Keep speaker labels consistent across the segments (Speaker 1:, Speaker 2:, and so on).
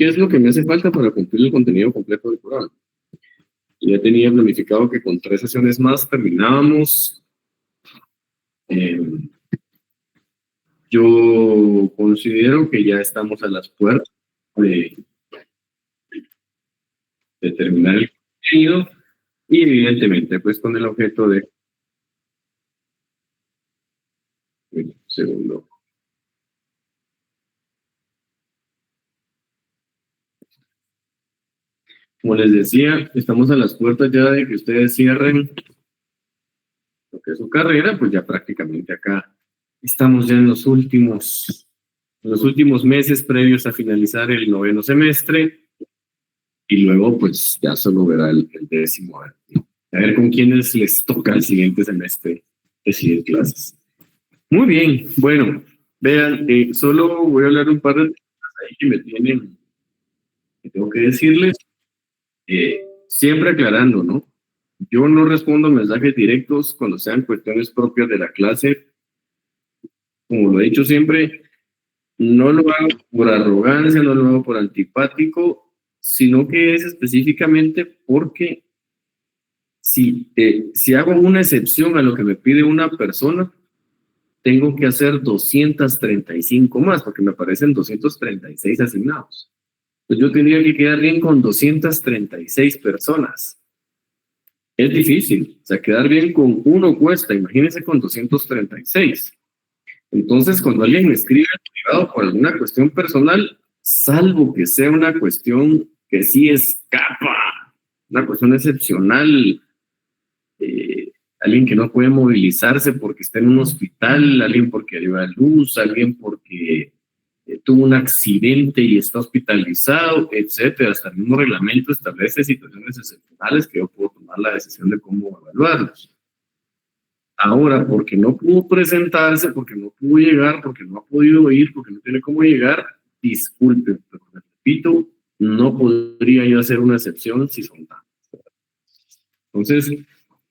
Speaker 1: ¿qué es lo que me hace falta para cumplir el contenido completo del programa? Ya tenía planificado que con 3 sesiones más terminábamos. Yo considero que ya estamos a las puertas de, de terminar el contenido y evidentemente pues con el objeto de... Un segundo. Como les decía, estamos a las puertas ya de que ustedes cierren lo que es su carrera, pues ya prácticamente acá estamos ya en los últimos meses previos a finalizar el 9º semestre y luego pues ya solo verá el 10º. A ver con quiénes les toca el siguiente semestre decidir clases. Muy bien, bueno, vean, solo voy a hablar un par de temas ahí que tengo que decirles. Siempre aclarando, ¿no? Yo no respondo mensajes directos cuando sean cuestiones propias de la clase. Como lo he dicho siempre, no lo hago por arrogancia, no lo hago por antipático, sino que es específicamente porque si hago una excepción a lo que me pide una persona, tengo que hacer 235 más, porque me aparecen 236 asignados. Entonces yo tendría que quedar bien con 236 personas. Es difícil, o sea, quedar bien con uno cuesta, imagínense con 236. Entonces, cuando alguien me escribe en privado por alguna cuestión personal, salvo que sea una cuestión que sí escapa, una cuestión excepcional, alguien que no puede movilizarse porque está en un hospital, alguien porque dio a luz, alguien porque tuvo un accidente y está hospitalizado, etcétera. Hasta el mismo reglamento establece situaciones excepcionales que yo puedo tomar la decisión de cómo evaluarlos. Ahora, porque no pudo presentarse, porque no pudo llegar, porque no ha podido ir, porque no tiene cómo llegar, disculpen, pero repito, no podría yo hacer una excepción si son tantos. Entonces,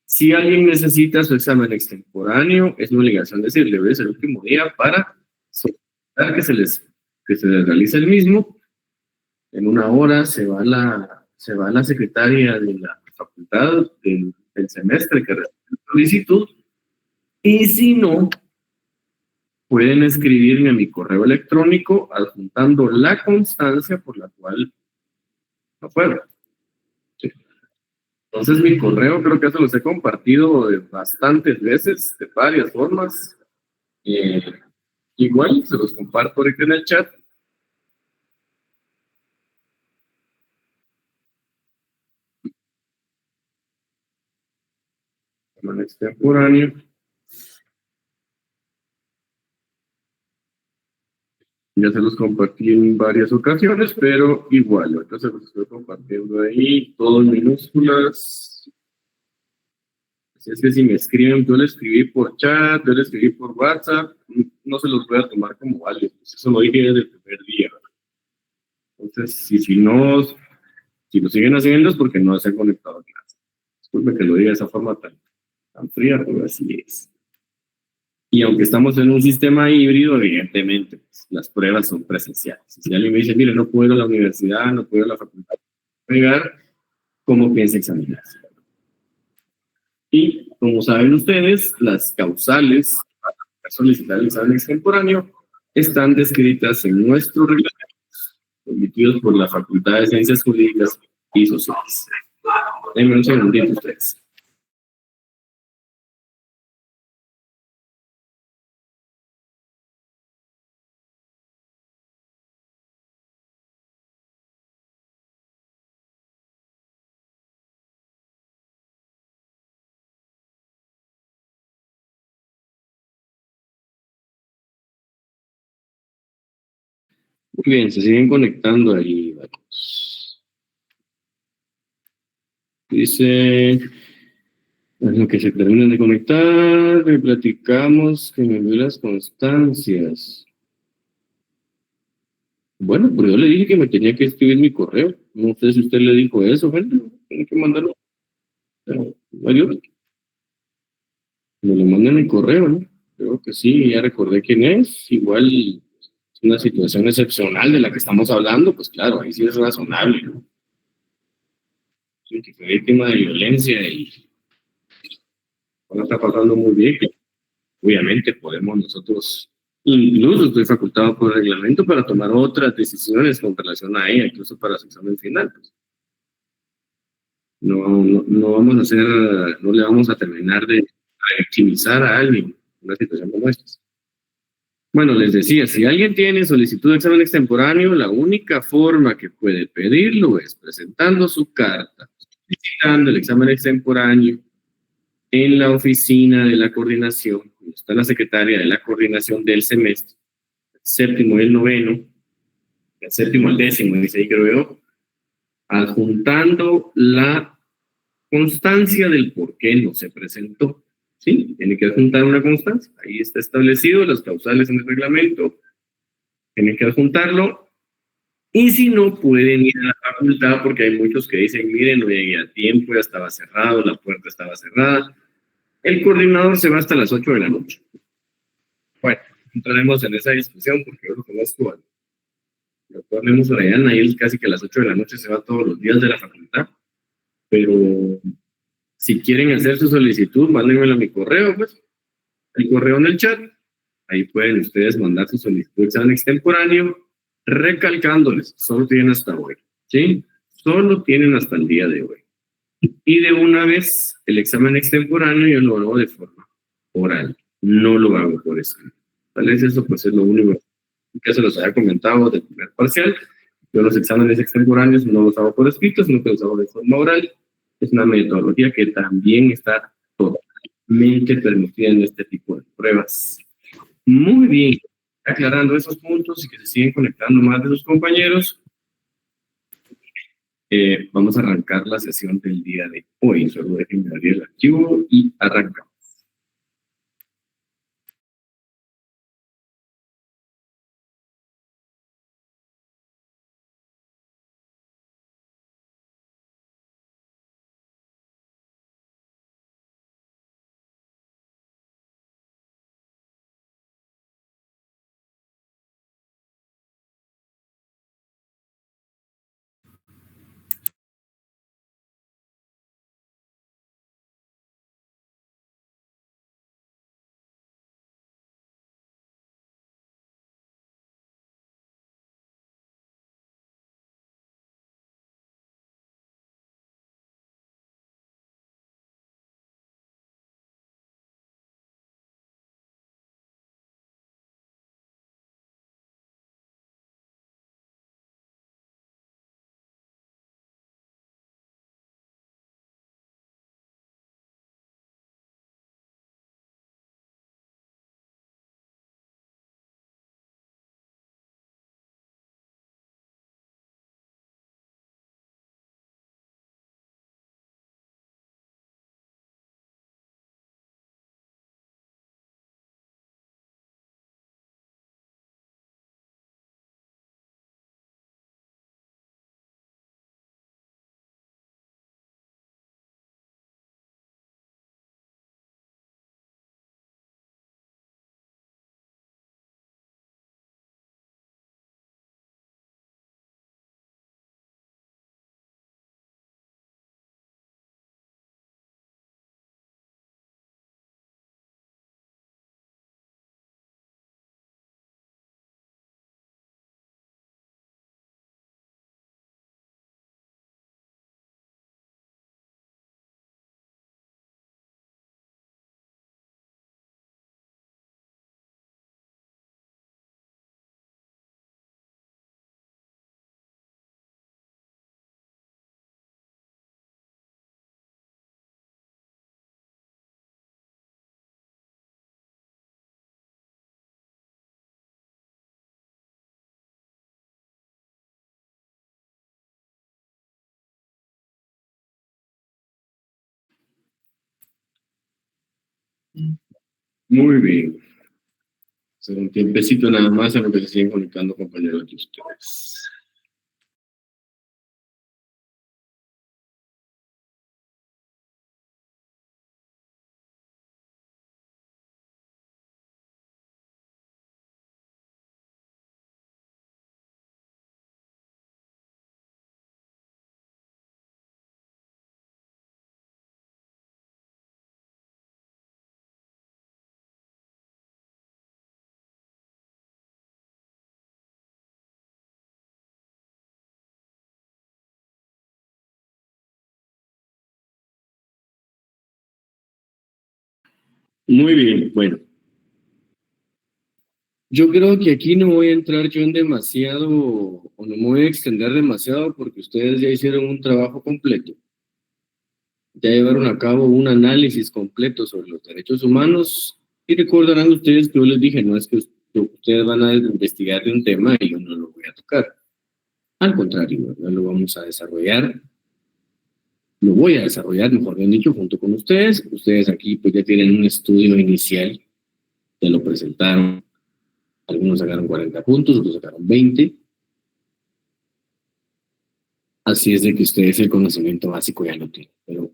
Speaker 1: si alguien necesita su examen extemporáneo, es mi obligación decirle, hoy es el último día para solicitar que se les realice el mismo. En una hora se va la secretaria de la facultad del semestre que recibe la solicitud. Y si no, pueden escribirme a mi correo electrónico adjuntando la constancia por la cual no puedo. Sí. Entonces mi correo creo que eso los he compartido de bastantes veces, de varias formas. Igual se los comparto ahorita en el chat. Examen extemporáneo. Ya se los compartí en varias ocasiones, pero igual, ahorita se los estoy compartiendo ahí, todo en minúsculas. Así es que si me escriben, yo le escribí por chat, yo le escribí por WhatsApp, no se los voy a tomar como válidos. Pues eso lo dije desde el primer día. Entonces, si lo siguen haciendo es porque no se han conectado a clase. Disculpe que lo diga de esa forma tan fría, pero así es. Y aunque estamos en un sistema híbrido, evidentemente, pues, las pruebas son presenciales. Si alguien me dice, mire, no puedo ir a la universidad, no puedo ir a la facultad, pegar, ¿cómo piensa examinarse? Y como saben ustedes, las causales para solicitar el examen extemporáneo están descritas en nuestro reglamento, emitidos por la Facultad de Ciencias Jurídicas y Sociales. Denme un segundito ustedes. Muy bien, se siguen conectando ahí. Vamos. Dice, en lo que se terminan de conectar, le platicamos que me envió las constancias. Bueno, pues yo le dije que me tenía que escribir mi correo. No sé si usted le dijo eso, gente. Tiene que mandarlo. Ayuda. Me lo mandan en el correo, ¿no? Creo que sí, ya recordé quién es. Igual una situación excepcional de la que estamos hablando, pues claro, ahí sí es razonable, ¿no? Sí, que fue víctima de violencia y no está pasando muy bien. Obviamente podemos nosotros, incluso estoy facultado por reglamento para tomar otras decisiones con relación a ella, incluso para su examen final. Pues. No vamos a hacer, no le vamos a terminar de victimizar a alguien en una situación como esta. Bueno, les decía, si alguien tiene solicitud de examen extemporáneo, la única forma que puede pedirlo es presentando su carta, solicitando el examen extemporáneo en la oficina de la coordinación, donde está la secretaria de la coordinación del semestre, el séptimo y el noveno, el séptimo, el décimo, dice ahí creo yo, adjuntando la constancia del por qué no se presentó. Sí, tiene que adjuntar una constancia. Ahí está establecido las causales en el reglamento. Tienen que adjuntarlo. Y si no, pueden ir a la facultad porque hay muchos que dicen, miren, no llegué a tiempo, ya estaba cerrado, la puerta estaba cerrada. El coordinador se va hasta las 8 de la noche. Bueno, entraremos en esa discusión porque yo lo conozco al doctor Lemus Orellana y él casi que a las 8 de la noche se va todos los días de la facultad. Pero si quieren hacer su solicitud, mándenmelo a mi correo, pues. El correo en el chat. Ahí pueden ustedes mandar su solicitud de examen extemporáneo, recalcándoles, solo tienen hasta hoy, ¿sí? Solo tienen hasta el día de hoy. Y de una vez, el examen extemporáneo yo lo hago de forma oral, no lo hago por escrito. Tal vez eso pues es lo único que se los había comentado del primer parcial. Yo los exámenes extemporáneos no los hago por escrito, sino que los hago de forma oral. Es una metodología que también está totalmente permitida en este tipo de pruebas. Muy bien, aclarando esos puntos y que se siguen conectando más de sus compañeros, vamos a arrancar la sesión del día de hoy. Solo déjenme abrir el archivo y arrancamos. Muy bien. Un tiempecito nada más en lo que se siguen conectando compañeros de ustedes. Muy bien, bueno. Yo creo que aquí no voy a entrar yo en demasiado, o no me voy a extender demasiado porque ustedes ya hicieron un trabajo completo. Ya llevaron a cabo un análisis completo sobre los derechos humanos y recordarán ustedes que yo les dije, no es que ustedes van a investigar de un tema y yo no lo voy a tocar. Al contrario, ¿verdad? Lo vamos a desarrollar, lo voy a desarrollar, mejor bien dicho, junto con ustedes. Ustedes aquí pues ya tienen un estudio inicial, ya lo presentaron, algunos sacaron 40 puntos, otros sacaron 20. Así es de que ustedes el conocimiento básico ya lo tienen. Pero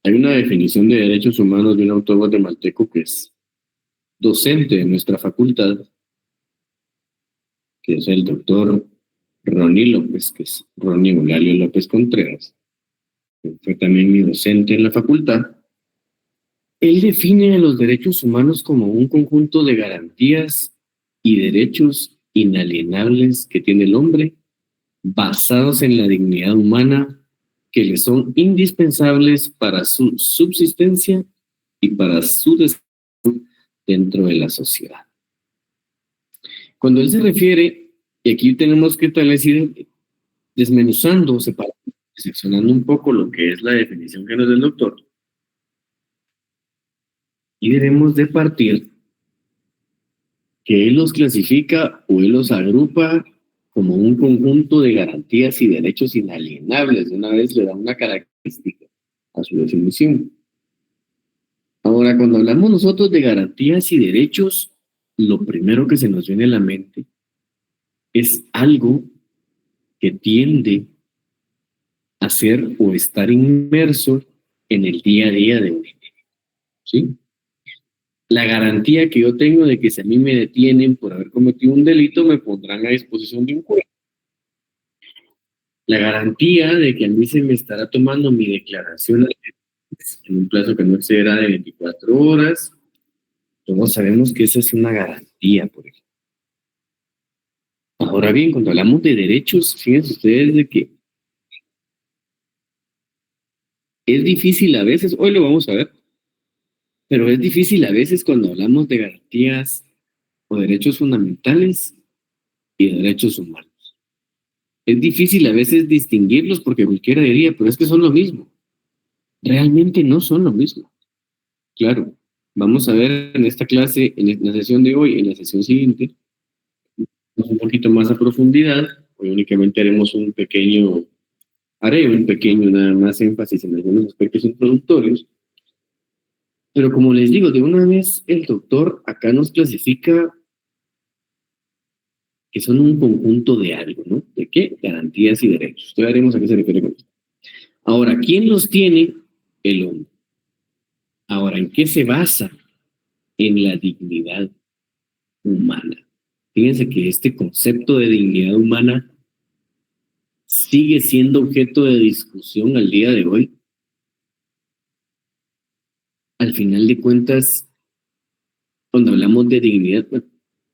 Speaker 1: hay una definición de derechos humanos de un autor guatemalteco que es docente de nuestra facultad, que es el doctor Ronnie López, que es Ronnie Eulalio López Contreras, que fue también mi docente en la facultad. Él define a los derechos humanos como un conjunto de garantías y derechos inalienables que tiene el hombre, basados en la dignidad humana, que le son indispensables para su subsistencia y para su desarrollo dentro de la sociedad. Cuando él se refiere, y aquí tenemos que tal vez ir desmenuzando, separando, seccionando un poco lo que es la definición que nos da el doctor, y debemos de partir que él los clasifica o él los agrupa como un conjunto de garantías y derechos inalienables. De una vez le da una característica a su definición. Ahora, cuando hablamos nosotros de garantías y derechos, lo primero que se nos viene a la mente es algo que tiende a ser o estar inmerso en el día a día de un individuo, ¿sí? La garantía que yo tengo de que si a mí me detienen por haber cometido un delito, me pondrán a disposición de un juez. La garantía de que a mí se me estará tomando mi declaración en un plazo que no exceda de 24 horas. Todos sabemos que esa es una garantía, por ejemplo. Ahora bien, cuando hablamos de derechos, fíjense ustedes de que es difícil a veces, hoy lo vamos a ver, pero es difícil a veces cuando hablamos de garantías o derechos fundamentales y de derechos humanos. Es difícil a veces distinguirlos porque cualquiera diría, pero es que son lo mismo. Realmente no son lo mismo. Claro, vamos a ver en esta clase, en la sesión de hoy, en la sesión siguiente, un poquito más a profundidad. Hoy únicamente haré un pequeño nada más énfasis en algunos aspectos introductorios. Pero como les digo, de una vez el doctor acá nos clasifica que son un conjunto de algo, ¿no? ¿De qué? Garantías y derechos. Ya veremos a qué se refiere con esto. Ahora, ¿quién los tiene? El hombre. Ahora, ¿en qué se basa? En la dignidad humana. Fíjense que este concepto de dignidad humana sigue siendo objeto de discusión al día de hoy. Al final de cuentas, cuando hablamos de dignidad,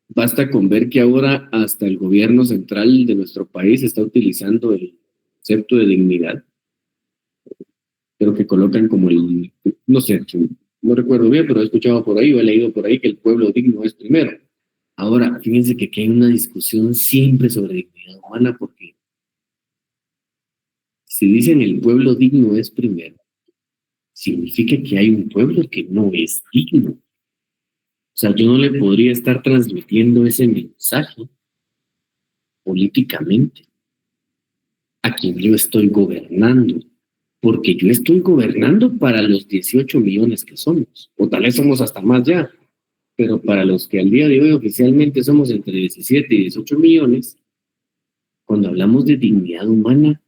Speaker 1: basta con ver que ahora hasta el gobierno central de nuestro país está utilizando el concepto de dignidad, pero que colocan como no sé, no recuerdo bien, pero he escuchado por ahí o he leído por ahí que el pueblo digno es primero. Ahora, fíjense que aquí hay una discusión siempre sobre dignidad humana, porque si dicen el pueblo digno es primero, significa que hay un pueblo que no es digno. O sea, yo no le podría estar transmitiendo ese mensaje políticamente a quien yo estoy gobernando, porque yo estoy gobernando para los 18 millones que somos, o tal vez somos hasta más ya, pero para los que al día de hoy oficialmente somos entre 17 y 18 millones, cuando hablamos de dignidad humana,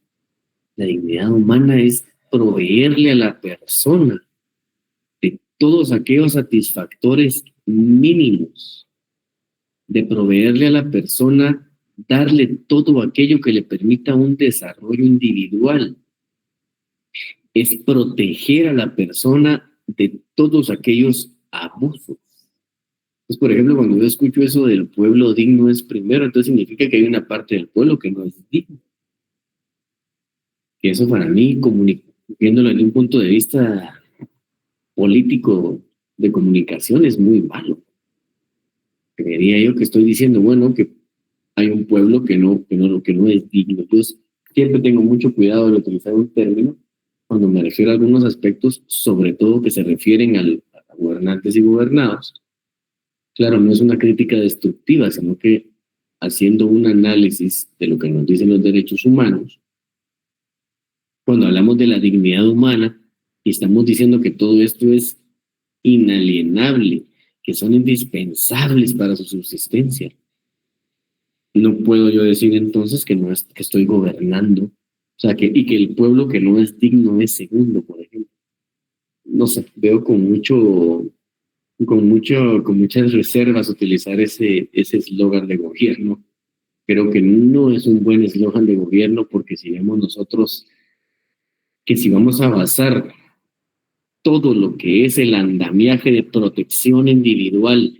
Speaker 1: la dignidad humana es proveerle a la persona de todos aquellos satisfactores mínimos, de proveerle a la persona, darle todo aquello que le permita un desarrollo individual, es proteger a la persona de todos aquellos abusos. Pues, por ejemplo, cuando yo escucho eso del pueblo digno es primero, entonces significa que hay una parte del pueblo que no es digno. Que eso para mí, viéndolo desde un punto de vista político, de comunicación es muy malo. Creería yo que estoy diciendo, bueno, que hay un pueblo que no es digno. Entonces, siempre tengo mucho cuidado de utilizar un término cuando me refiero a algunos aspectos, sobre todo que se refieren a gobernantes y gobernados. Claro, no es una crítica destructiva, sino que haciendo un análisis de lo que nos dicen los derechos humanos, cuando hablamos de la dignidad humana y estamos diciendo que todo esto es inalienable, que son indispensables para su subsistencia, no puedo yo decir entonces que no es que estoy gobernando, o sea, y que el pueblo que no es digno es segundo, por ejemplo. No sé, veo con muchas reservas utilizar ese eslogan de gobierno. Creo que no es un buen eslogan de gobierno, porque si vemos nosotros que si vamos a basar todo lo que es el andamiaje de protección individual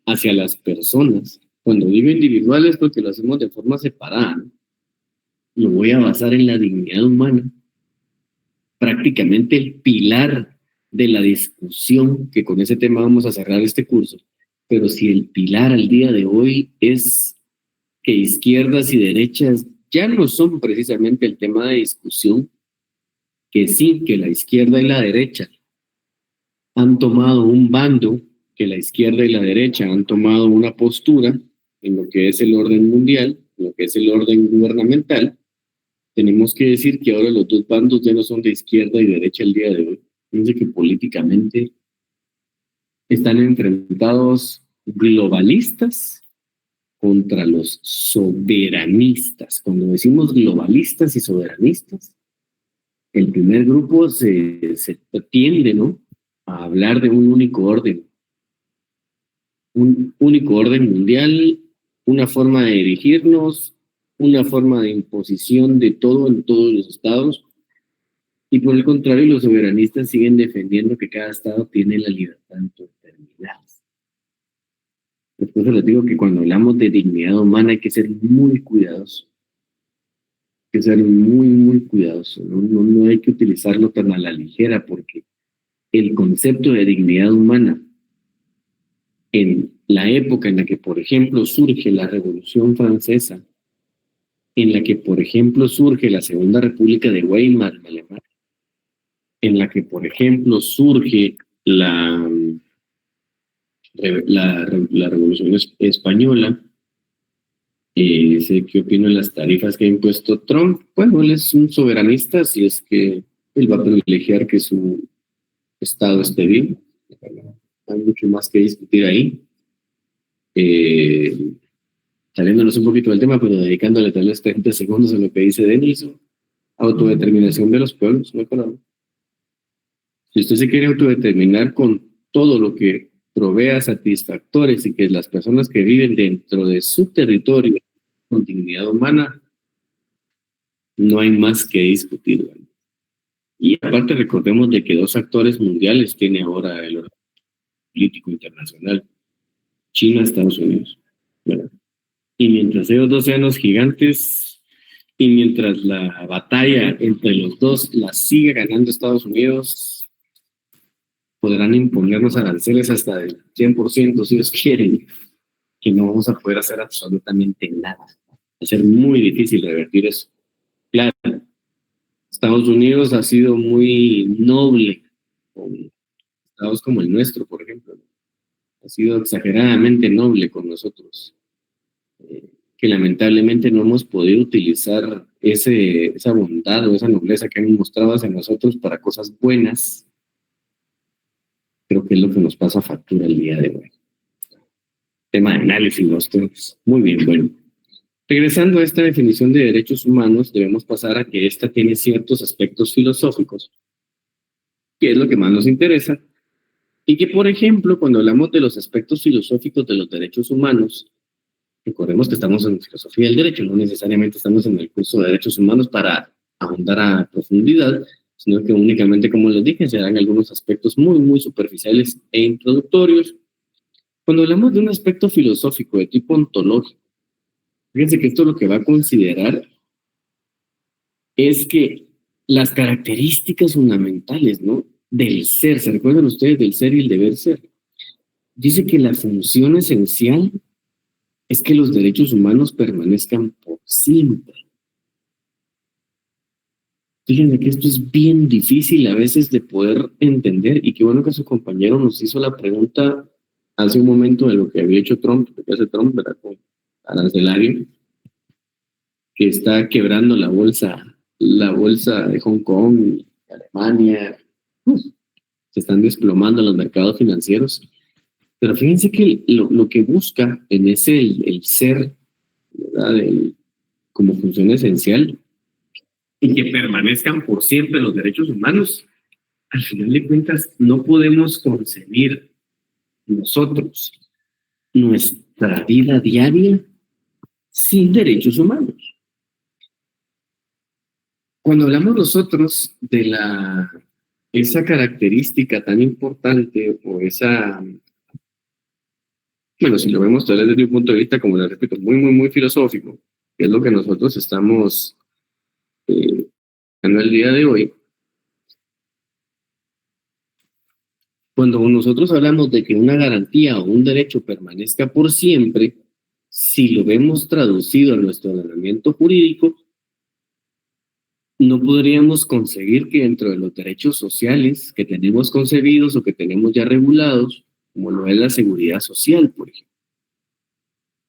Speaker 1: hacia las personas, cuando digo individual es porque lo hacemos de forma separada, ¿no? Lo voy a basar en la dignidad humana, prácticamente el pilar de la discusión, que con ese tema vamos a cerrar este curso. Pero si el pilar al día de hoy es que izquierdas y derechas ya no son precisamente el tema de discusión, que sí, que la izquierda y la derecha han tomado un bando, que la izquierda y la derecha han tomado una postura en lo que es el orden mundial, en lo que es el orden gubernamental, tenemos que decir que ahora los dos bandos ya no son de izquierda y derecha el día de hoy. Fíjense que políticamente están enfrentados globalistas contra los soberanistas. Cuando decimos globalistas y soberanistas, el primer grupo se tiende, ¿no?, a hablar de un único orden mundial, una forma de dirigirnos, una forma de imposición de todo en todos los estados, y por el contrario, los soberanistas siguen defendiendo que cada estado tiene la libertad de autodeterminarse. Después les digo que cuando hablamos de dignidad humana hay que ser muy cuidadosos, hay que ser muy, muy cuidadosos, no hay que utilizarlo tan a la ligera, porque el concepto de dignidad humana en la época en la que, por ejemplo, surge la Revolución Francesa, en la que, por ejemplo, surge la Segunda República de Weimar en Alemania, en la que, por ejemplo, surge la Revolución Española, sé qué opino de las tarifas que ha impuesto Trump. Bueno, él es un soberanista, si es que él va a privilegiar que su estado esté bien. Hay mucho más que discutir ahí. Saliéndonos un poquito del tema, pero dedicándole tal vez 30 segundos a lo que dice Denison: autodeterminación de los pueblos, ¿no? Si usted se quiere autodeterminar con todo lo que provea satisfactores y que las personas que viven dentro de su territorio con dignidad humana, no hay más que discutir, ¿verdad? Y aparte recordemos de que dos actores mundiales tiene ahora el orden político internacional: China, Estados Unidos, ¿verdad? Y mientras ellos dos sean los gigantes, y mientras la batalla entre los dos la sigue ganando Estados Unidos, podrán imponernos aranceles hasta del 100% si ellos quieren, que no vamos a poder hacer absolutamente nada. Va a ser muy difícil revertir eso. Claro, Estados Unidos ha sido muy noble con estados como el nuestro, por ejemplo. Ha sido exageradamente noble con nosotros, que lamentablemente no hemos podido utilizar esa bondad o esa nobleza que han mostrado hacia nosotros para cosas buenas. Creo que es lo que nos pasa factura el día de hoy. Tema de análisis, ¿no? Muy bien, bueno. Regresando a esta definición de derechos humanos, debemos pasar a que esta tiene ciertos aspectos filosóficos, que es lo que más nos interesa, y que, por ejemplo, cuando hablamos de los aspectos filosóficos de los derechos humanos, recordemos que estamos en filosofía del derecho, no necesariamente estamos en el curso de derechos humanos para ahondar a profundidad, sino que únicamente, como les dije, se dan algunos aspectos muy, muy superficiales e introductorios. Cuando hablamos de un aspecto filosófico de tipo ontológico, fíjense que esto lo que va a considerar es que las características fundamentales, ¿no?, del ser. ¿Se recuerdan ustedes del ser y el deber ser? Dice que la función esencial es que los derechos humanos permanezcan por siempre. Fíjense que esto es bien difícil a veces de poder entender, y qué bueno que su compañero nos hizo la pregunta hace un momento de lo que había hecho Trump, lo que hace Trump, ¿verdad? Con arancelario, que está quebrando la bolsa de Hong Kong, Alemania, se están desplomando los mercados financieros. Pero fíjense que lo que busca en ese el ser, ¿verdad? Como función esencial, y que permanezcan por siempre los derechos humanos, al final de cuentas no podemos concebir nosotros nuestra vida diaria sin derechos humanos. Cuando hablamos nosotros de esa característica tan importante, o esa, bueno, si lo vemos tal vez desde un punto de vista, como les repito, muy, muy, muy filosófico, que es lo que nosotros estamos en el día de hoy, cuando nosotros hablamos de que una garantía o un derecho permanezca por siempre, si lo vemos traducido a nuestro ordenamiento jurídico, no podríamos conseguir que dentro de los derechos sociales que tenemos concebidos o que tenemos ya regulados, como lo es la seguridad social, por ejemplo.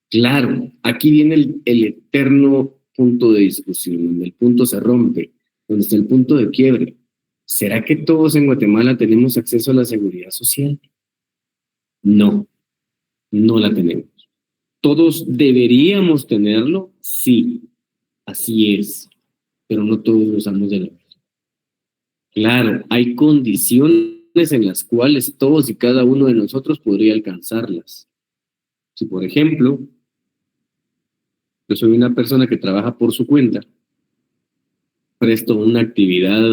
Speaker 1: Claro, aquí viene el eterno punto de discusión, donde el punto se rompe, donde está el punto de quiebre. ¿Será que todos en Guatemala tenemos acceso a la seguridad social? No, no la tenemos. ¿Todos deberíamos tenerlo? Sí, así es, pero no todos gozamos de la misma. Claro, hay condiciones en las cuales todos y cada uno de nosotros podría alcanzarlas. Si, por ejemplo, yo soy una persona que trabaja por su cuenta, presto una actividad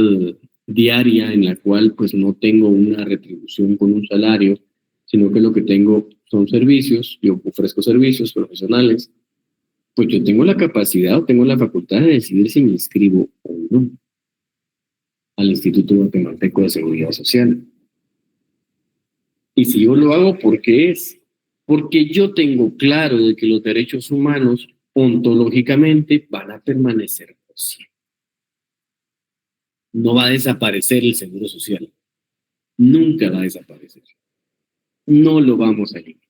Speaker 1: diaria en la cual pues no tengo una retribución con un salario, sino que lo que tengo son servicios, yo ofrezco servicios profesionales, pues yo tengo la capacidad o tengo la facultad de decidir si me inscribo o no al Instituto Guatemalteco de Seguridad Social. Y si yo lo hago, ¿por qué es? Porque yo tengo claro de que los derechos humanos ontológicamente van a permanecer por siempre. No va a desaparecer el seguro social. Nunca va a desaparecer. No lo vamos a eliminar.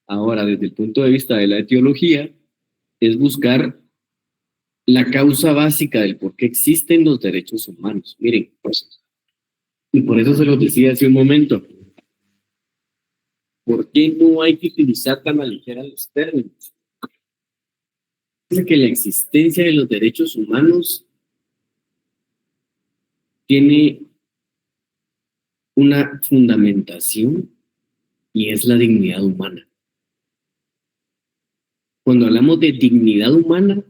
Speaker 1: Ahora, desde el punto de vista de la etiología, es buscar la causa básica del por qué existen los derechos humanos. Miren, pues, y por eso se los decía hace un momento, ¿por qué no hay que utilizar tan a ligera los términos? Es que la existencia de los derechos humanos tiene una fundamentación y es la dignidad humana. Cuando hablamos de dignidad humana,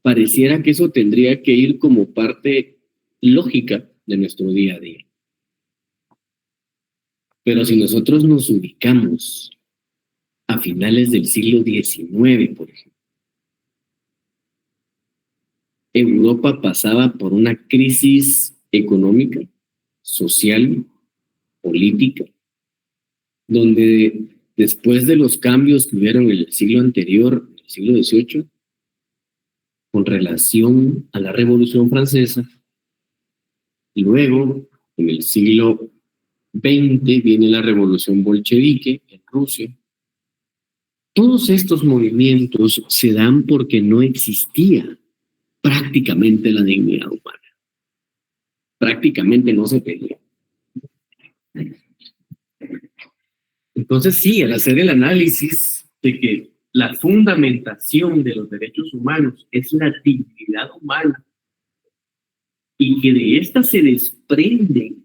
Speaker 1: pareciera que eso tendría que ir como parte lógica de nuestro día a día. Pero si nosotros nos ubicamos a finales del siglo XIX, por ejemplo, Europa pasaba por una crisis económica, social, política, donde después de los cambios que hubieron en el siglo anterior, en el siglo XVIII, con relación a la Revolución Francesa, y luego, en el siglo XX, viene la Revolución Bolchevique en Rusia. Todos estos movimientos se dan porque no existía prácticamente la dignidad humana. Prácticamente no se pedía. Entonces sí, al hacer el análisis de que la fundamentación de los derechos humanos es la dignidad humana y que de esta se desprenden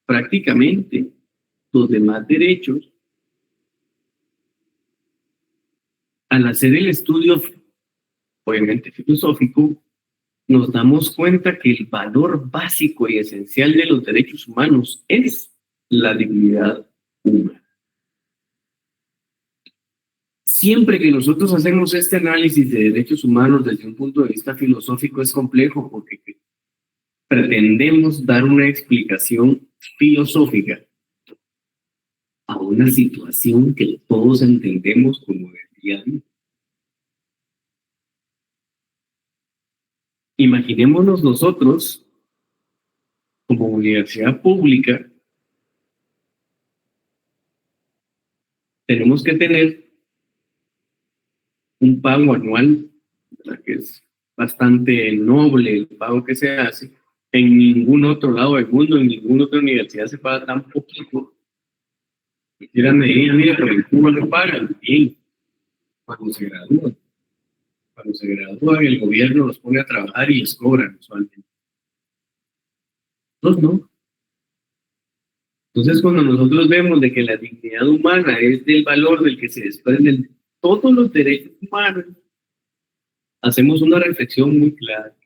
Speaker 1: prácticamente los demás derechos, al hacer el estudio obviamente filosófico, nos damos cuenta que el valor básico y esencial de los derechos humanos es la dignidad humana. Siempre que nosotros hacemos este análisis de derechos humanos desde un punto de vista filosófico es complejo porque pretendemos dar una explicación filosófica a una situación que todos entendemos como el día a día. Imaginémonos nosotros, como universidad pública, tenemos que tener un pago anual, ¿verdad? Que es bastante noble el pago que se hace. En ningún otro lado del mundo, en ninguna otra universidad se paga tan poquito. Quisieran medir, mira, pero en Cuba no pagan bien cuando se gradúan. Cuando se gradúan, el gobierno los pone a trabajar y les cobran usualmente. Nosotros no. Entonces, cuando nosotros vemos de que la dignidad humana es del valor del que se desprenden todos los derechos humanos, hacemos una reflexión muy clara.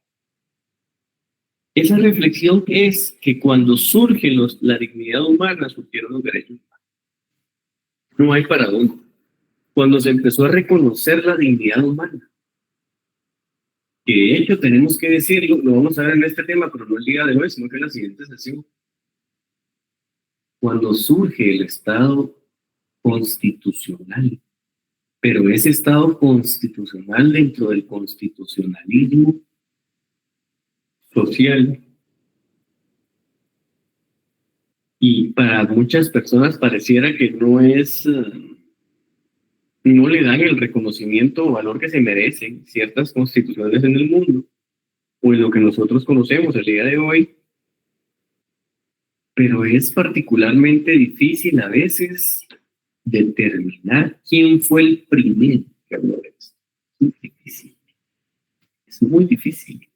Speaker 1: Esa reflexión es que cuando surge la dignidad humana, surgieron los derechos humanos. No hay para dónde. Cuando se empezó a reconocer la dignidad humana, que de hecho tenemos que decirlo, lo vamos a ver en este tema, pero no el día de hoy, sino que en la siguiente sesión. Cuando surge el Estado constitucional, pero ese Estado constitucional dentro del constitucionalismo social, y para muchas personas pareciera que no le dan el reconocimiento o valor que se merecen ciertas constituciones en el mundo, o en lo que nosotros conocemos el día de hoy, pero es particularmente difícil a veces determinar quién fue el primero que habló de esto. Es muy difícil. Es muy difícil.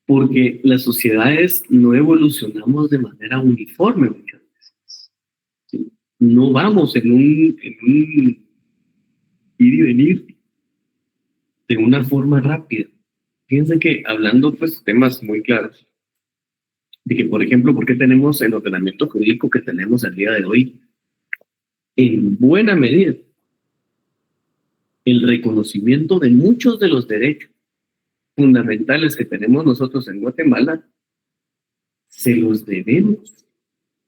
Speaker 1: Porque las sociedades no evolucionamos de manera uniforme muchas veces. ¿Sí? No vamos en un ir y venir de una forma rápida. Fíjense que hablando pues temas muy claros, de que por ejemplo, ¿por qué tenemos el ordenamiento jurídico que tenemos al día de hoy? En buena medida, el reconocimiento de muchos de los derechos fundamentales que tenemos nosotros en Guatemala, se los debemos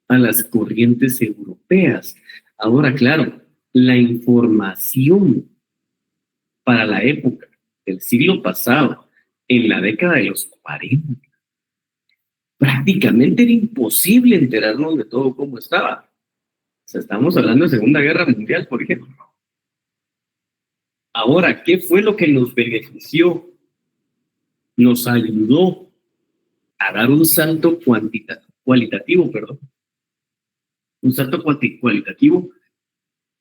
Speaker 1: a las corrientes europeas. Ahora, claro, la información para la época del siglo pasado, en la década de los 40, prácticamente era imposible enterarnos de todo cómo estaba. O sea, estamos hablando de Segunda Guerra Mundial, por ejemplo. Ahora, ¿qué fue lo que nos benefició? Nos ayudó a dar un salto cualitativo, un salto cualitativo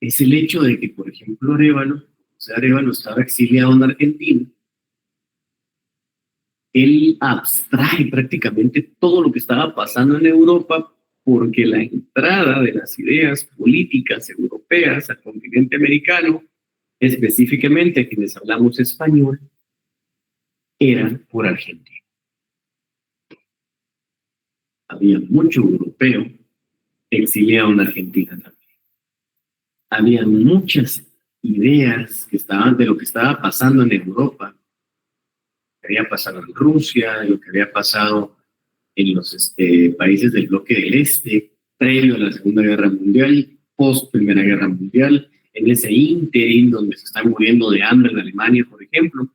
Speaker 1: es el hecho de que, por ejemplo, Arévalo estaba exiliado en Argentina. Él abstrae prácticamente todo lo que estaba pasando en Europa porque la entrada de las ideas políticas europeas al continente americano, específicamente a quienes hablamos español, eran por Argentina. Había mucho europeo exiliado en Argentina también. Había muchas ideas que estaban de lo que estaba pasando en Europa, lo que había pasado en Rusia, lo que había pasado en los países del bloque del Este, previo a la Segunda Guerra Mundial, post Primera Guerra Mundial, en ese ínterin donde se están muriendo de hambre en Alemania, por ejemplo.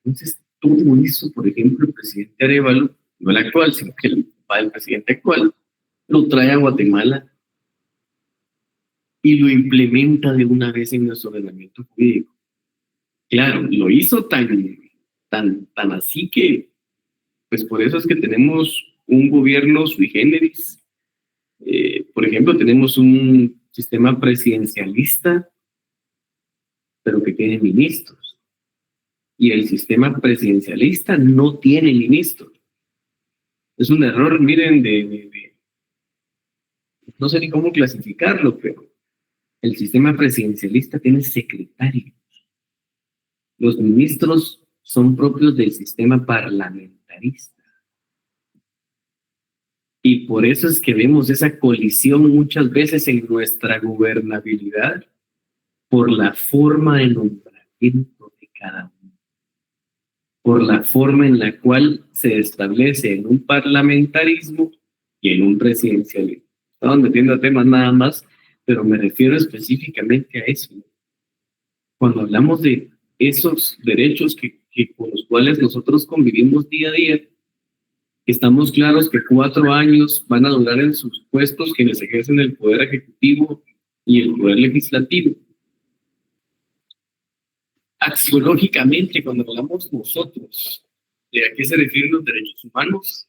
Speaker 1: Entonces, todo eso, por ejemplo, el presidente Arévalo, no el actual, sino que el papá del presidente actual, lo trae a Guatemala y lo implementa de una vez en nuestro ordenamiento jurídico. Claro, lo hizo tan así que, pues por eso es que tenemos un gobierno sui generis. Por ejemplo, tenemos un sistema presidencialista, pero que tiene ministros. Y el sistema presidencialista no tiene ministros. Es un error, miren, no sé ni cómo clasificarlo, pero el sistema presidencialista tiene secretarios. Los ministros son propios del sistema parlamentarista. Y por eso es que vemos esa colisión muchas veces en nuestra gobernabilidad por la forma de nombramiento de cada uno. por la forma en la cual se establece en un parlamentarismo y en un presidencialismo. Estamos metiendo temas nada más, pero me refiero específicamente a eso. Cuando hablamos de esos derechos con los cuales nosotros convivimos día a día, estamos claros que 4 años van a durar en sus puestos quienes ejercen el poder ejecutivo y el poder legislativo. Axiológicamente, cuando hablamos nosotros de a qué se refieren los derechos humanos,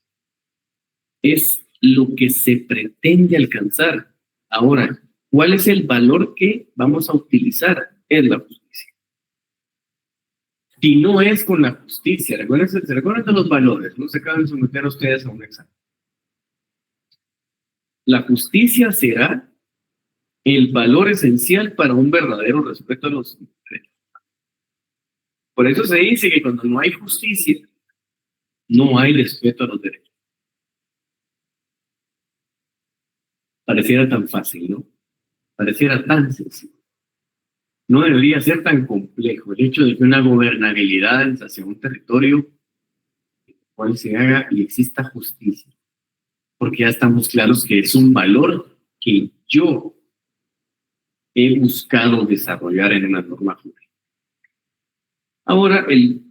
Speaker 1: es lo que se pretende alcanzar. Ahora, ¿cuál es el valor que vamos a utilizar? Es la justicia. Si no es con la justicia, se recuerdan de los valores, no se acaban de someter a ustedes a un examen. La justicia será el valor esencial para un verdadero respeto a los derechos. Por eso se dice que cuando no hay justicia, no hay respeto a los derechos. Pareciera tan fácil, ¿no? Pareciera tan sencillo. No debería ser tan complejo el hecho de que una gobernabilidad hacia un territorio cual se haga y exista justicia, porque ya estamos claros que es un valor que yo he buscado desarrollar en una norma jurídica. Ahora, el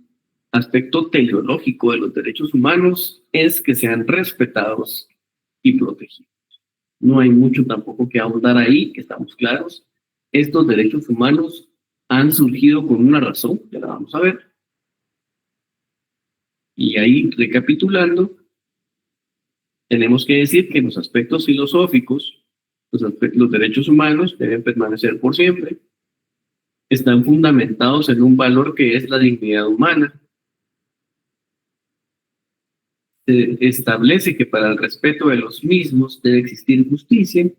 Speaker 1: aspecto teleológico de los derechos humanos es que sean respetados y protegidos. No hay mucho tampoco que ahondar ahí, que estamos claros. Estos derechos humanos han surgido con una razón, ya la vamos a ver. Y ahí, recapitulando, tenemos que decir que en los aspectos filosóficos, los derechos humanos deben permanecer por siempre, están fundamentados en un valor que es la dignidad humana. Se establece que para el respeto de los mismos debe existir justicia.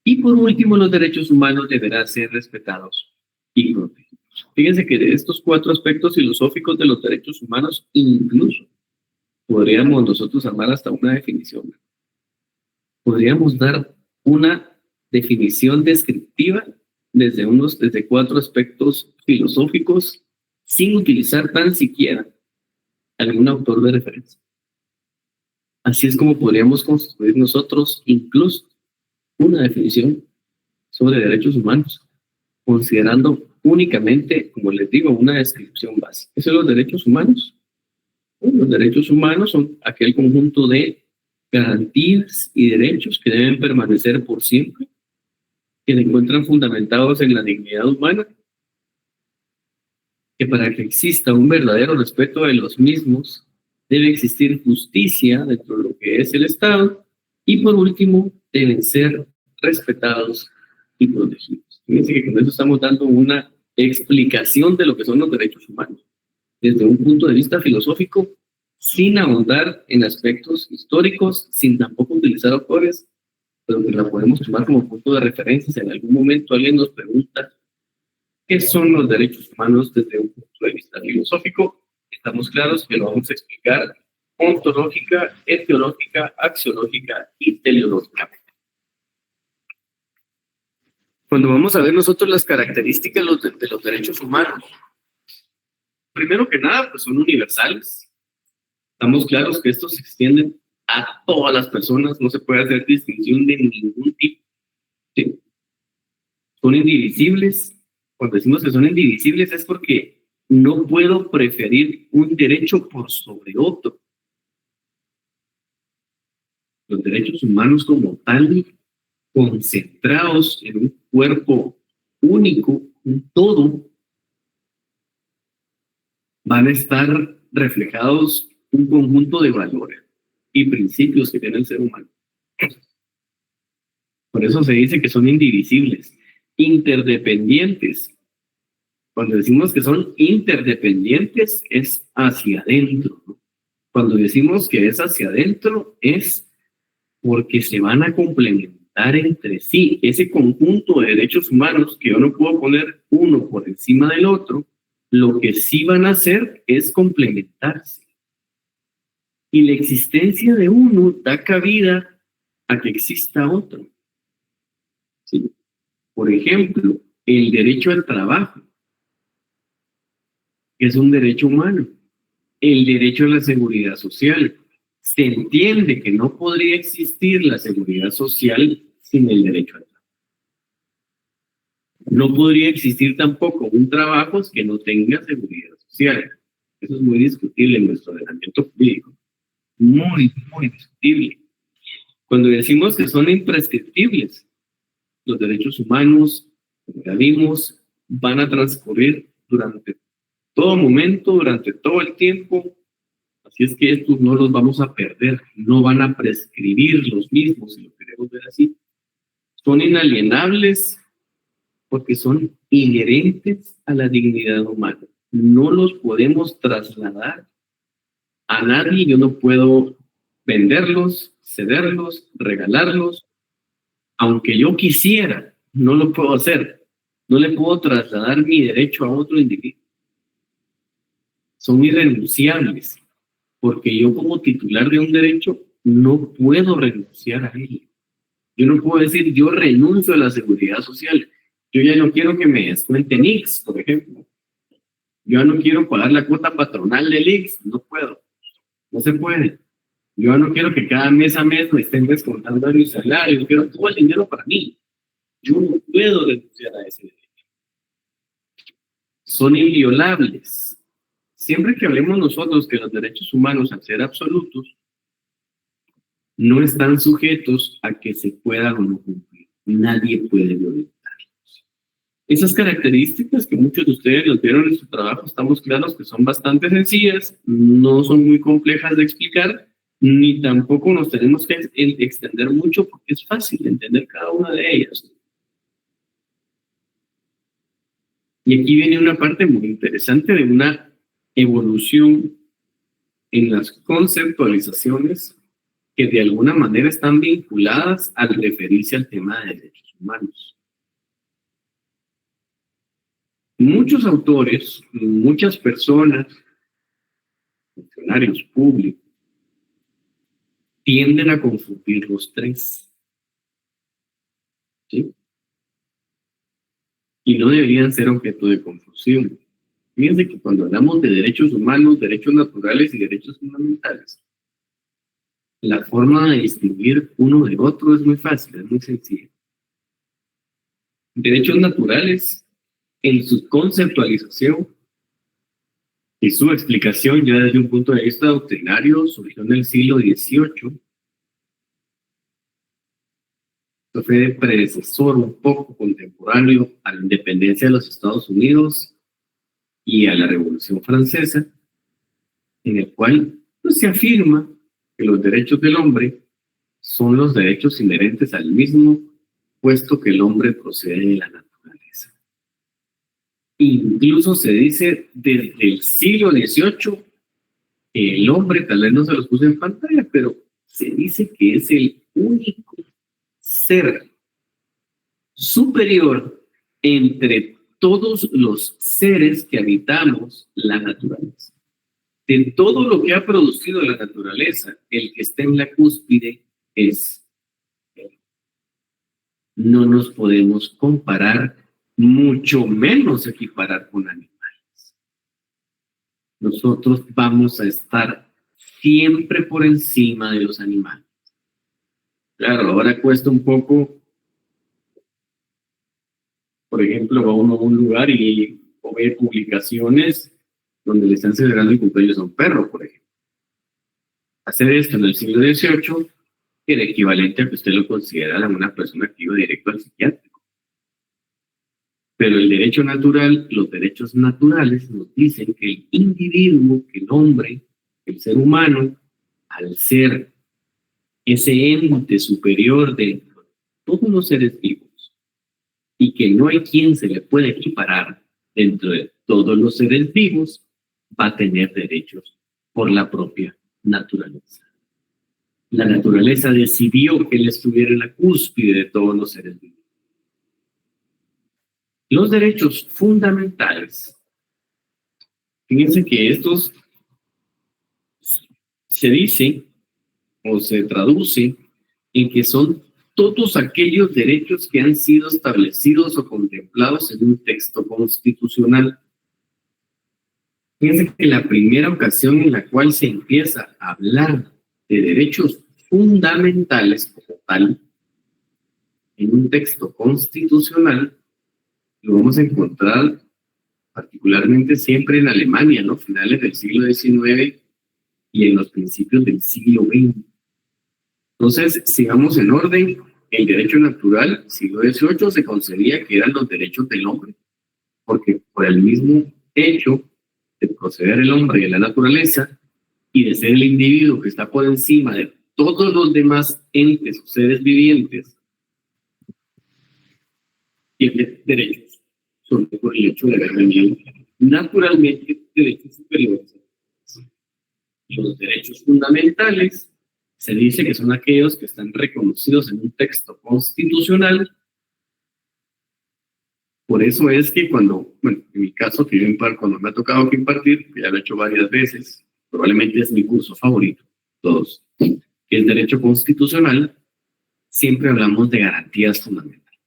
Speaker 1: Y por último, los derechos humanos deberán ser respetados y protegidos. Fíjense que de estos 4 aspectos filosóficos de los derechos humanos, incluso podríamos nosotros armar hasta una definición. Podríamos dar una definición descriptiva desde 4 aspectos filosóficos sin utilizar tan siquiera algún autor de referencia. Así es como podríamos construir nosotros incluso una definición sobre derechos humanos, considerando únicamente, como les digo, una descripción básica. ¿Esos son los derechos humanos? Bueno, los derechos humanos son aquel conjunto de garantías y derechos que deben permanecer por siempre, que se encuentran fundamentados en la dignidad humana, que para que exista un verdadero respeto de los mismos, debe existir justicia dentro de lo que es el Estado, y por último, deben ser respetados y protegidos. Fíjense que con eso estamos dando una explicación de lo que son los derechos humanos, desde un punto de vista filosófico, sin ahondar en aspectos históricos, sin tampoco utilizar autores, pero que la podemos tomar como punto de referencia. Si en algún momento alguien nos pregunta qué son los derechos humanos desde un punto de vista filosófico, estamos claros que lo vamos a explicar ontológica, etiológica, axiológica y teleológicamente. Cuando vamos a ver nosotros las características de los derechos humanos, primero que nada, pues son universales. Estamos claros que estos se extienden a todas las personas, no se puede hacer distinción de ningún tipo. ¿Sí? Son indivisibles. Cuando decimos que son indivisibles es porque no puedo preferir un derecho por sobre otro. Los derechos humanos como tal, concentrados en un cuerpo único, un todo, van a estar reflejados un conjunto de valores y principios que tiene el ser humano. Por eso se dice que son indivisibles, interdependientes. Cuando decimos que son interdependientes es hacia adentro, ¿no? Cuando decimos que es hacia adentro es porque se van a complementar entre sí. Ese conjunto de derechos humanos que yo no puedo poner uno por encima del otro, lo que sí van a hacer es complementarse. Y la existencia de uno da cabida a que exista otro. ¿Sí? Por ejemplo, el derecho al trabajo, que es un derecho humano. el derecho a la seguridad social. Se entiende que no podría existir la seguridad social sin el derecho al trabajo. No podría existir tampoco un trabajo que no tenga seguridad social. Eso es muy discutible en nuestro ordenamiento jurídico. Muy, muy discutible. Cuando decimos que son imprescriptibles, los derechos humanos, como ya vimos, van a transcurrir durante todo momento, durante todo el tiempo. Así es que estos no los vamos a perder, no van a prescribir los mismos, si lo queremos ver así. Son inalienables porque son inherentes a la dignidad humana. No los podemos trasladar a nadie. Yo no puedo venderlos, cederlos, regalarlos. Aunque yo quisiera, no lo puedo hacer. No le puedo trasladar mi derecho a otro individuo. Son irrenunciables, porque yo como titular de un derecho no puedo renunciar a él. Yo no puedo decir, yo renuncio a la seguridad social. Yo ya no quiero que me descuenten IX, por ejemplo. Yo ya no quiero pagar la cuota patronal del IX. No puedo. No se puede. Yo ya no quiero que cada mes a mes me estén descontando mi salario. Yo quiero todo el dinero para mí. Yo no puedo renunciar a ese derecho. Son inviolables. Siempre que hablemos nosotros que los derechos humanos, al ser absolutos, no están sujetos a que se puedan o no cumplir. Nadie puede violentarlos. Esas características que muchos de ustedes los vieron en su trabajo, estamos claros que son bastante sencillas, no son muy complejas de explicar, ni tampoco nos tenemos que extender mucho porque es fácil entender cada una de ellas. Y aquí viene una parte muy interesante de una evolución en las conceptualizaciones que de alguna manera están vinculadas al referirse al tema de derechos humanos. Muchos autores, muchas personas, funcionarios públicos, tienden a confundir los tres. ¿Sí? Y no deberían ser objeto de confusión. Fíjense que cuando hablamos de derechos humanos, derechos naturales y derechos fundamentales, la forma de distinguir uno de otro es muy fácil, es muy sencilla. Derechos naturales, en su conceptualización y su explicación ya desde un punto de vista doctrinario, surgió en el siglo XVIII. Esto fue predecesor un poco contemporáneo a la independencia de los Estados Unidos y a la Revolución Francesa, en el cual pues, se afirma que los derechos del hombre son los derechos inherentes al mismo, puesto que el hombre procede de la naturaleza. Incluso se dice desde el siglo XVIII, el hombre, tal vez no se los puse en pantalla, pero se dice que es el único ser superior entre todos los seres que habitamos la naturaleza. De todo lo que ha producido la naturaleza, el que está en la cúspide es él. No nos podemos comparar, mucho menos equiparar con animales. Nosotros vamos a estar siempre por encima de los animales. Claro, ahora cuesta un poco, por ejemplo, va uno a un lugar y ve publicaciones donde le están celebrando el cumpleaños a un perro, por ejemplo. Hacer esto en el siglo XVIII era equivalente a que usted lo considerara una persona que iba directo al psiquiátrico. Pero el derecho natural, los derechos naturales nos dicen que el individuo, que el hombre, el ser humano, al ser ese ente superior de todos los seres vivos y que no hay quien se le pueda equiparar dentro de todos los seres vivos, va a tener derechos por la propia naturaleza. La naturaleza decidió que él estuviera en la cúspide de todos los seres vivos. Los derechos fundamentales, fíjense que estos se dice o se traduce en que son todos aquellos derechos que han sido establecidos o contemplados en un texto constitucional. Fíjense que la primera ocasión en la cual se empieza a hablar de derechos fundamentales como tal, en un texto constitucional, lo vamos a encontrar particularmente siempre en Alemania, ¿no? Finales del siglo XIX y en los principios del siglo XX. Entonces, sigamos en orden. El derecho natural, siglo XVIII, se concebía que eran los derechos del hombre, porque por el mismo hecho de proceder el hombre de la naturaleza y de ser el individuo que está por encima de todos los demás entes o seres vivientes, tiene derechos, solo por el hecho de haber venido naturalmente derechos superiores. Los derechos fundamentales se dice que son aquellos que están reconocidos en un texto constitucional. Por eso es que cuando, bueno, en mi caso, que yo cuando me ha tocado que impartir, que ya lo he hecho varias veces, probablemente es mi curso favorito, todos, que es Derecho Constitucional, siempre hablamos de garantías fundamentales.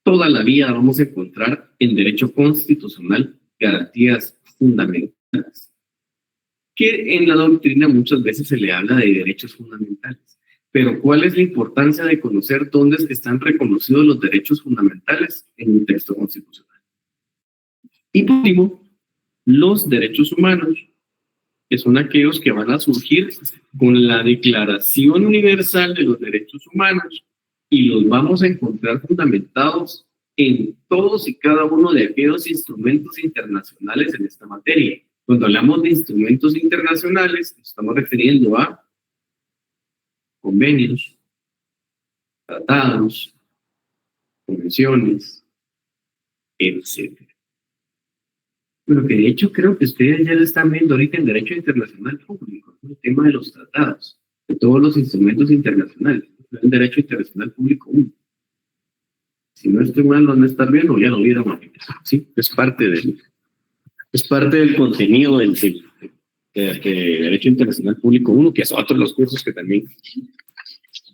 Speaker 1: Toda la vida vamos a encontrar en Derecho Constitucional garantías fundamentales, que en la doctrina muchas veces se le habla de derechos fundamentales. Pero ¿cuál es la importancia de conocer dónde están reconocidos los derechos fundamentales en un texto constitucional? Y por último, los derechos humanos, que son aquellos que van a surgir con la Declaración Universal de los Derechos Humanos y los vamos a encontrar fundamentados en todos y cada uno de aquellos instrumentos internacionales en esta materia. Cuando hablamos de instrumentos internacionales, nos estamos refiriendo a convenios, tratados, convenciones, etc. Bueno, que de hecho creo que ustedes ya lo están viendo ahorita en Derecho Internacional Público, ¿no? El tema de los tratados, de todos los instrumentos internacionales, el Derecho Internacional Público 1. Si no estoy mal, no están viendo, ya lo vieron. Sí, es parte del contenido del de Derecho Internacional Público 1, que es otro de los cursos que también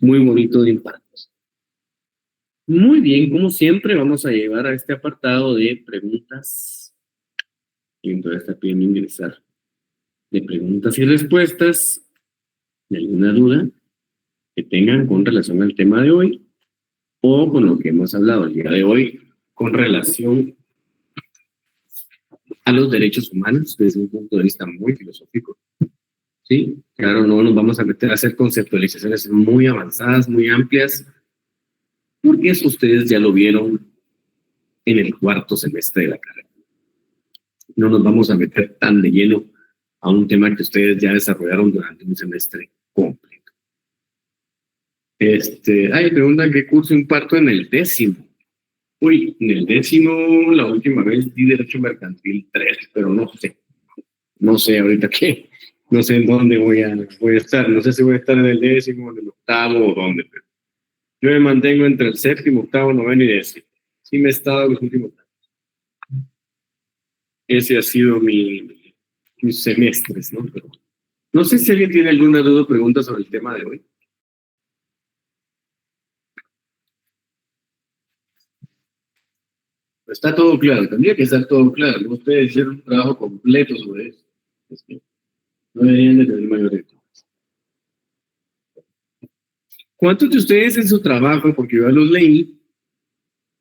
Speaker 1: muy bonito de impartir. Muy bien, como siempre, vamos a llevar a este apartado de preguntas. Y entonces está pidiendo ingresar de preguntas y respuestas de alguna duda que tengan con relación al tema de hoy o con lo que hemos hablado el día de hoy con relación a los derechos humanos desde un punto de vista muy filosófico. Sí, claro, no nos vamos a meter a hacer conceptualizaciones muy avanzadas, muy amplias, porque eso ustedes ya lo vieron en el cuarto semestre de la carrera. No nos vamos a meter tan de lleno a un tema que ustedes ya desarrollaron durante un semestre completo. Preguntan qué curso imparto en el 10º. Uy, en el 10º la última vez di Derecho Mercantil 3, pero no sé ahorita qué, no sé en dónde voy a estar, no sé si voy a estar en el 10º, en el 8º o dónde, pero yo me mantengo entre el 7º, 8º, 9º y 10º. Sí me he estado los últimos años. Ese ha sido mis semestres, ¿no? Pero no sé si alguien tiene alguna duda o pregunta sobre el tema de hoy. Está todo claro, tendría que estar todo claro. Ustedes hicieron un trabajo completo sobre eso. Es que no deberían de tener mayores dudas. ¿Cuántos de ustedes en su trabajo, porque yo ya los leí,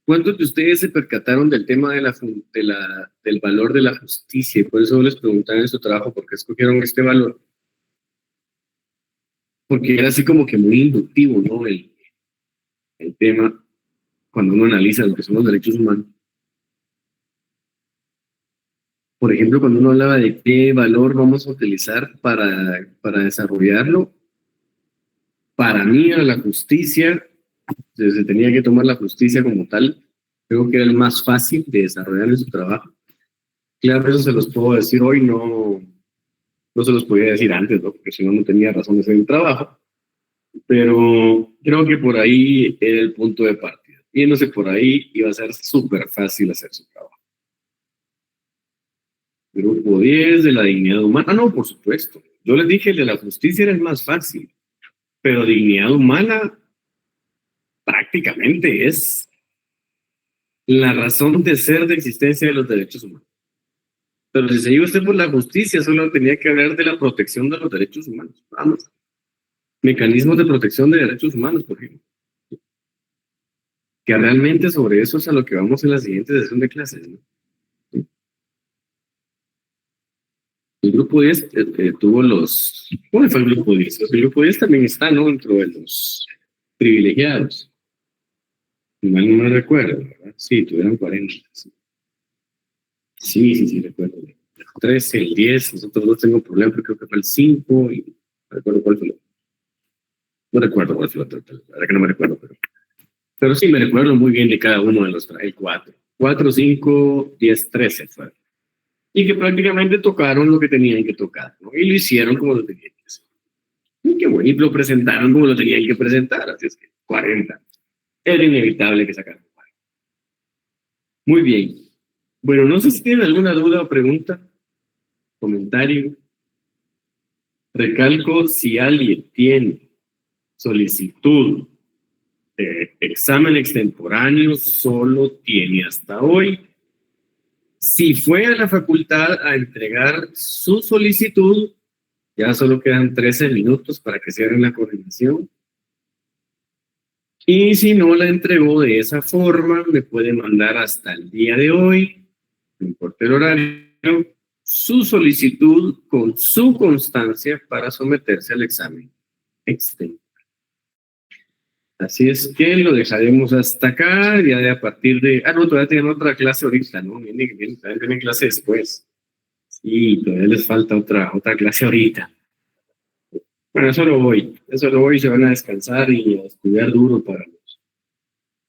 Speaker 1: cuántos de ustedes se percataron del tema del valor de la justicia? Y por eso les preguntaba en su trabajo por qué escogieron este valor. Porque era así como que muy inductivo, ¿no? El tema, cuando uno analiza lo que son los derechos humanos. Por ejemplo, cuando uno hablaba de qué valor vamos a utilizar para desarrollarlo, para mí era la justicia, se tenía que tomar la justicia como tal, creo que era el más fácil de desarrollar en su trabajo. Claro, eso se los puedo decir hoy, no se los podía decir antes, ¿no? Porque si no, no tenía razón de hacer el trabajo. Pero creo que por ahí era el punto de partida. Yéndose por ahí iba a ser súper fácil hacer su trabajo. Grupo 10 de la dignidad humana. Ah, no, por supuesto. Yo les dije, el de la justicia era el más fácil. Pero dignidad humana prácticamente es la razón de ser de existencia de los derechos humanos. Pero si se iba usted por la justicia, solo tenía que hablar de la protección de los derechos humanos. Vamos. Mecanismos de protección de derechos humanos, por ejemplo. Que realmente sobre eso es a lo que vamos en la siguiente sesión de clases, ¿no? El grupo 10 tuvo los... ¿Cómo fue el grupo 10? El grupo 10 también está, ¿no? Dentro de los privilegiados. Mal no me recuerdo, ¿verdad? Sí, tuvieron 40. Sí, recuerdo. El 13, el 10, nosotros no tengo problema, porque creo que fue el 5 y no recuerdo cuál fue. No recuerdo cuál fue el otro, la verdad que no me recuerdo, pero sí me recuerdo muy bien de cada uno de los, el 4. 4, 5, 10, 13 fue. Y que prácticamente tocaron lo que tenían que tocar, ¿no? Y lo hicieron como lo tenían que hacer. Y qué bueno, y lo presentaron como lo tenían que presentar, así es que 40. Era inevitable que sacaran 40. Muy bien. Bueno, no sé si tienen alguna duda o pregunta, comentario. Recalco, si alguien tiene solicitud de examen extemporáneo, solo tiene hasta hoy. Si fue a la facultad a entregar su solicitud, ya solo quedan 13 minutos para que cierren la coordinación. Y si no la entregó de esa forma, me puede mandar hasta el día de hoy, no importa el horario, su solicitud con su constancia para someterse al examen extemporáneo. Así es que lo dejaremos hasta acá, ya de a partir de... Ah, no, todavía tienen otra clase ahorita, ¿no? Vienen, también tienen clase después. Sí, todavía les falta otra clase ahorita. Bueno, eso lo voy, se van a descansar y a estudiar duro para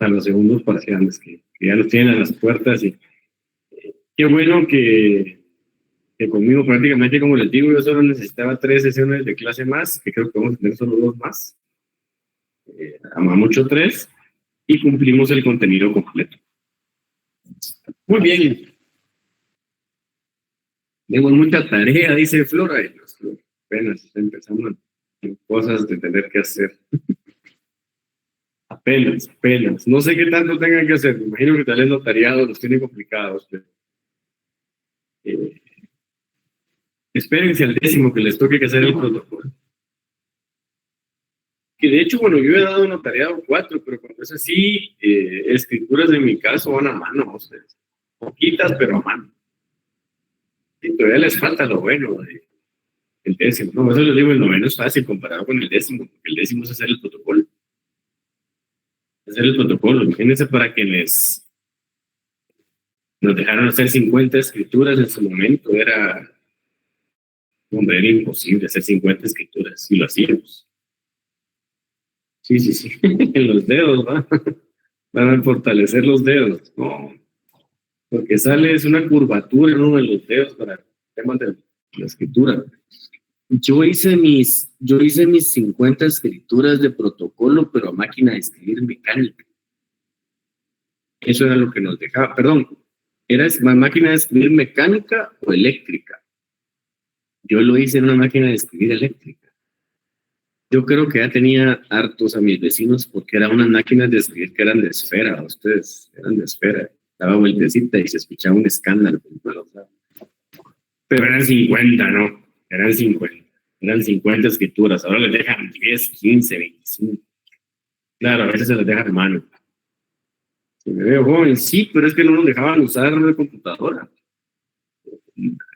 Speaker 1: los segundos parciales, que ya los tienen a las puertas. Y qué bueno que conmigo prácticamente, como les digo, yo solo necesitaba 3 sesiones de clase más, que creo que vamos a tener solo 2 más. A mucho 3, y cumplimos el contenido completo. Muy bien. Tengo mucha tarea, dice Flora, y pues, apenas está empezando cosas de tener que hacer. Apenas. No sé qué tanto tengan que hacer. Me imagino que tal vez notariados los tienen complicados, pero espérense al 10º que les toque que hacer el protocolo. Que de hecho, bueno, yo he dado notariado 4, pero cuando es así, escrituras en mi caso van a mano, ustedes. Poquitas, pero a mano. Y todavía les falta lo bueno del 10º. No, eso les digo, el 9º es fácil comparado con el 10º, porque el 10º es hacer el protocolo. Imagínense, para quienes nos dejaron hacer 50 escrituras en su momento, era imposible hacer 50 escrituras, y lo hacíamos. Sí, en los dedos, ¿va? Van a fortalecer los dedos, no, porque es una curvatura en uno de los dedos para temas de la escritura. Yo hice mis 50 escrituras de protocolo, pero a máquina de escribir mecánica. Eso era lo que nos dejaba, perdón, ¿era máquina de escribir mecánica o eléctrica? Yo lo hice en una máquina de escribir eléctrica. Yo creo que ya tenía hartos a mis vecinos porque eran unas máquinas de escribir que eran de esfera, ustedes eran de esfera, daba vueltecita y se escuchaba un escándalo. Pero eran 50, ¿no? Eran 50 escrituras, ahora les dejan 10, 15, 25. Claro, a veces se les deja de mano. Si me veo joven, sí, pero es que no nos dejaban usar una computadora.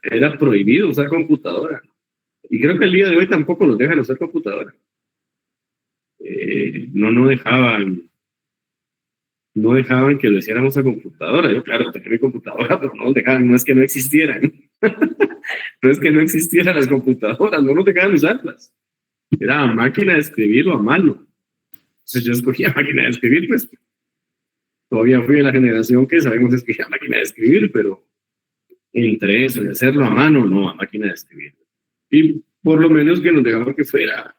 Speaker 1: Era prohibido usar computadora. Y creo que el día de hoy tampoco nos dejan usar computadora. No dejaban que lo hiciéramos a computadora. Yo, claro, tenía mi computadora, pero no nos dejaban, no es que no existieran. No es que no existieran las computadoras, no nos dejaban usarlas. Era máquina de escribir o a mano. Entonces yo escogía máquina de escribir, pues todavía fui de la generación que sabemos escribir a máquina de escribir, pero entre eso, de hacerlo a mano, no, a máquina de escribir. Y por lo menos que nos dejaban que fuera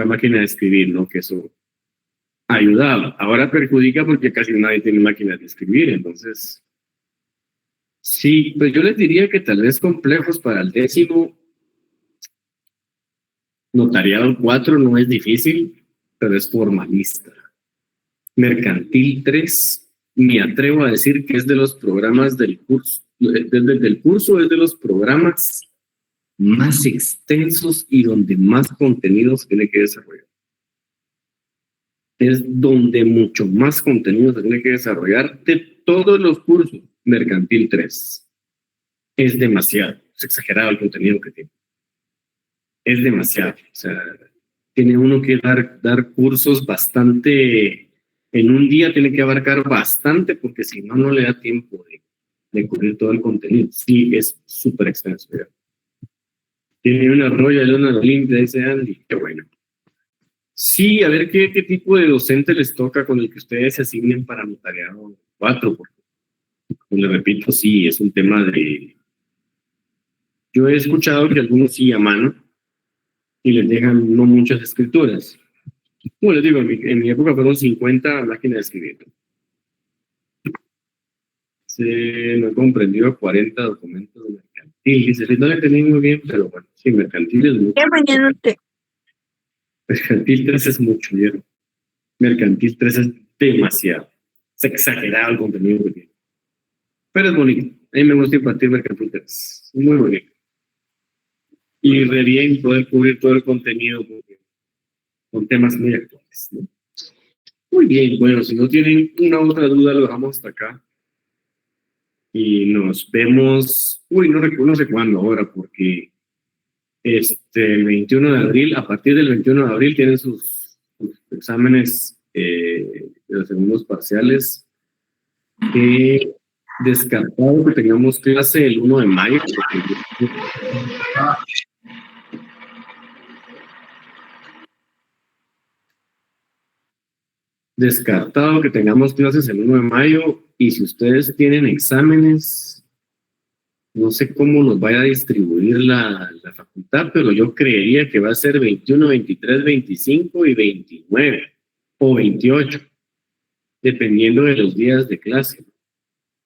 Speaker 1: máquina de escribir, ¿no? Que eso ayudaba. Ahora perjudica porque casi nadie tiene máquinas de escribir, entonces sí, pues yo les diría que tal vez complejos para el 10º. Notariado 4 no es difícil, pero es formalista. Mercantil 3 me atrevo a decir que es de los programas del curso, desde el curso es de los programas más extensos y donde más contenido se tiene que desarrollar. Es donde mucho más contenido se tiene que desarrollar de todos los cursos. Mercantil 3. Es demasiado, es exagerado el contenido que tiene. Es demasiado. O sea, tiene uno que dar cursos bastante, en un día tiene que abarcar bastante porque si no, no le da tiempo de cubrir todo el contenido. Sí, es súper extenso. ¿Verdad? Tiene una roya de una limpia, dice Andy. Qué bueno. Sí, a ver qué tipo de docente les toca con el que ustedes se asignen para notariado 4, porque, como les repito, sí, es un tema de... Yo he escuchado que algunos sí a mano y les dejan no muchas escrituras. Como les digo, en mi época fueron 50 máquinas de escribir. No he comprendido 40 documentos de mercantil. Dice, no le entendí muy bien, pero bueno, sí, mercantil es mucho.
Speaker 2: ¿Qué mañana usted?
Speaker 1: Mercantil 3 es mucho, ¿vieron? Mercantil 3 es demasiado. Es exagerado el contenido que tiene. Pero es bonito. A mí me gusta impartir Mercantil 3. Es muy bonito. Y re bien poder cubrir todo el contenido con temas muy actuales, ¿no? Muy bien, bueno, si no tienen una otra duda, lo dejamos hasta acá. Y nos vemos, no sé cuándo ahora, porque el 21 de abril, a partir del 21 de abril tienen sus exámenes de los segundos parciales. Descartado que tengamos clase el 1 de mayo. Descartado que tengamos clases el 1 de mayo, y si ustedes tienen exámenes, no sé cómo nos vaya a distribuir la facultad, pero yo creería que va a ser 21, 23, 25 y 29 o 28, dependiendo de los días de clase.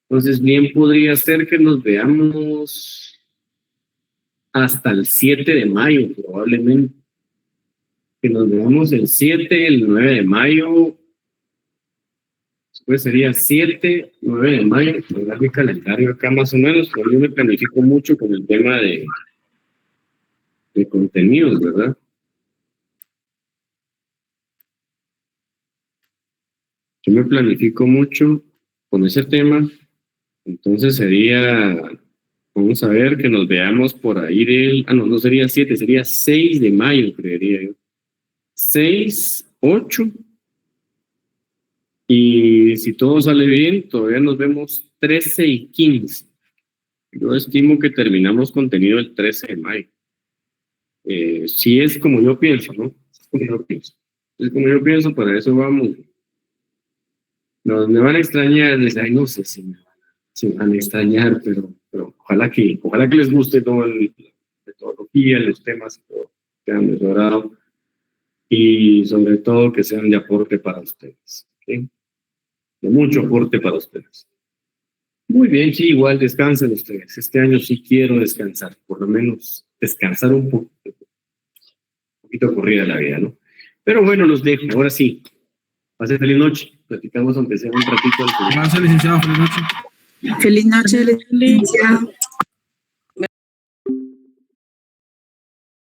Speaker 1: Entonces, bien podría ser que nos veamos hasta el 7 de mayo, probablemente. Que nos veamos el 7, el 9 de mayo. Pues sería 7, 9 de mayo, poner mi calendario acá más o menos, porque yo me planifico mucho con el tema de contenidos, ¿verdad? Yo me planifico mucho con ese tema, entonces sería, vamos a ver, que nos veamos por ahí no sería 7, sería 6 de mayo, creería yo. 6, 8... Y si todo sale bien, todavía nos vemos 13 y 15. Yo estimo que terminamos contenido el 13 de mayo. Si es como yo pienso, ¿no? Es como yo pienso, para eso vamos. Me van a extrañar, no sé si me van a extrañar, pero ojalá que les guste todo la metodología, los temas, todo que han mejorado. Y sobre todo que sean de aporte para ustedes. ¿Okay? De mucho aporte para ustedes. Muy bien, sí, igual descansen ustedes. Este año sí quiero descansar, por lo menos descansar un poquito corrida la vida, ¿no? Pero bueno, los dejo. Ahora sí, pase feliz noche. Platicamos aunque sea un ratito.
Speaker 3: Gracias, licenciado. Feliz noche.
Speaker 2: Feliz noche, licenciado.